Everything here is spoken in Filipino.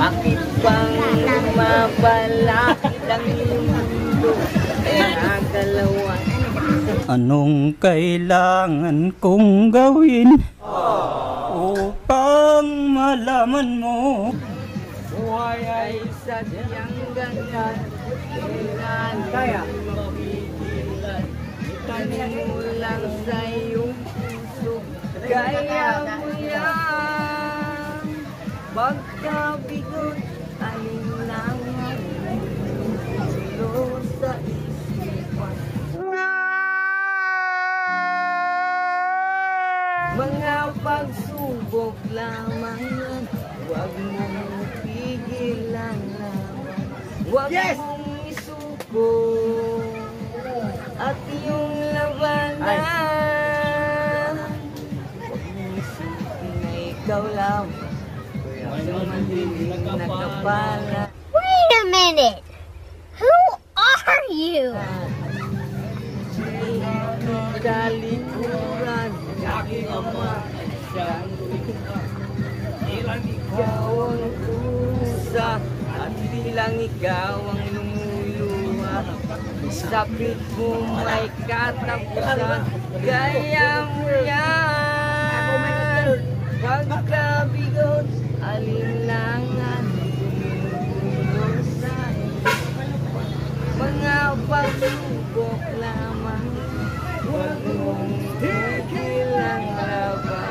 Bakit bang mabalakid ang iyong mundo? Nagalawan. Anong kailangan kong gawin upang malaman mo? Buhay ay sadyang ganyan. Kaya mapigilan. Itanim mo lang sa iyong puso. Kaya mo yan. Pagkabigot, alinlangan. Tulo sa isipan. Mga pagsubok lamang yan. Huwag mong pigilan laban. Huwag mong isuko at iyong labanan. Huwag mong isipin na ikaw lang ang nakapala. Wait a minute! Who are you? Talikuran aking ama, ilang ikaw ang kusa at bilang ikaw ang lumuluha. Sakit mo may katapusan, kaya mo yan. Pagkabigot, alinlangan, tumulo sa mga pagsubok lamang. Huwag mong pigilang laban.